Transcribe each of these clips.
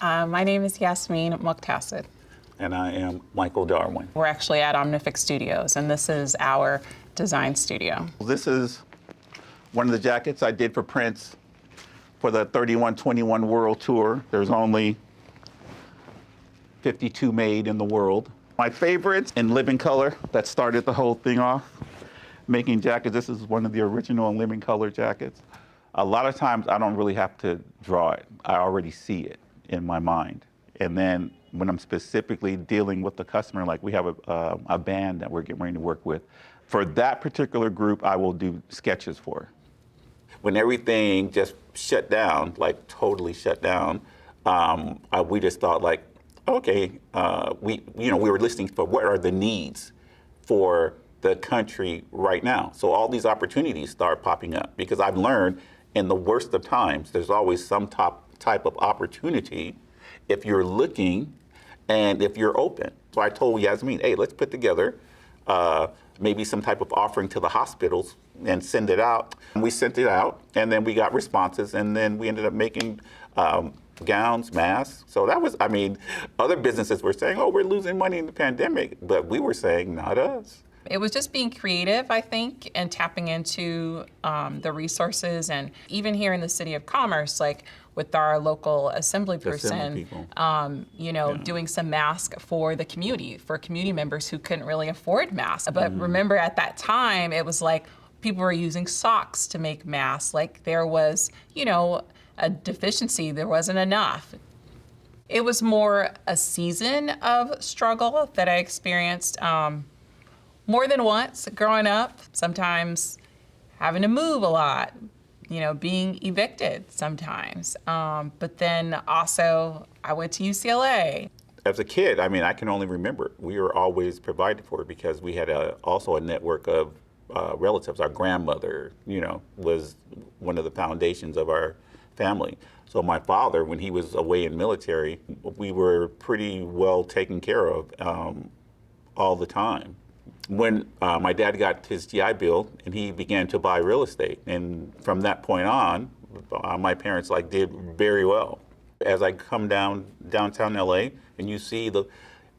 My name is Yasmeen Muqtasid. And I am Mychael Darwin. We're actually at Omnific Studios, and this is our design studio. This is one of the jackets I did for Prince for the 3121 World Tour. There's only 52 made in the world. My favorites in living color that started the whole thing off, making jackets. This is one of the original living color jackets. A lot of times I don't really have to draw it. I already see it in my mind. And then when I'm specifically dealing with the customer, like we have a band that we're getting ready to work with, for that particular group, I will do sketches for. When everything just shut down, like totally shut down, we just thought like, okay, we were listening for what are the needs for the country right now. So all these opportunities start popping up because I've learned in the worst of times, there's always some type of opportunity if you're looking and if you're open. So I told Yasmeen, hey, let's put together maybe some type of offering to the hospitals and send it out. And we sent it out, and then we got responses, and then we ended up making gowns, masks. So that was, other businesses were saying, oh, we're losing money in the pandemic, but we were saying, not us. It was just being creative, I think, and tapping into the resources. And even here in the City of Commerce, like with our local assembly person, doing some masks for the community, for community members who couldn't really afford masks. But remember at that time, it was like people were using socks to make masks. Like there was, a deficiency, there wasn't enough. It was more a season of struggle that I experienced more than once growing up, sometimes having to move a lot, being evicted sometimes. But then also I went to UCLA. As a kid, I can only remember, we were always provided for because we had also a network of relatives. Our grandmother, was one of the foundations of our family. So my father, when he was away in military, we were pretty well taken care of all the time. When my dad got his GI Bill and he began to buy real estate, and from that point on, my parents did very well. As I come downtown LA and you see the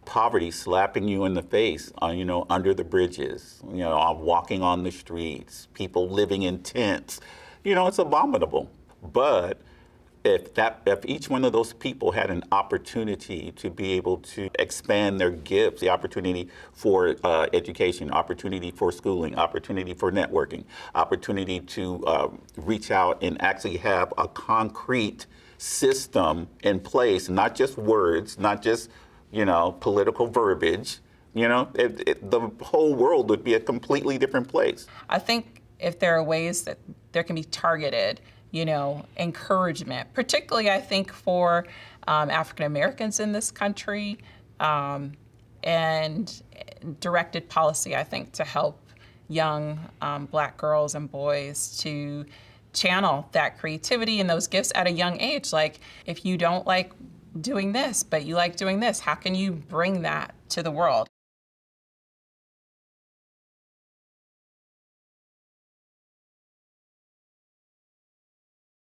poverty slapping you in the face, under the bridges, walking on the streets, people living in tents, it's abominable. But if each one of those people had an opportunity to be able to expand their gifts, the opportunity for education, opportunity for schooling, opportunity for networking, opportunity to reach out and actually have a concrete system in place, not just words, not just, political verbiage, the whole world would be a completely different place. I think if there are ways that there can be targeted encouragement, particularly I think for African Americans in this country, and directed policy, I think, to help young Black girls and boys to channel that creativity and those gifts at a young age. Like, if you don't like doing this, but you like doing this, how can you bring that to the world?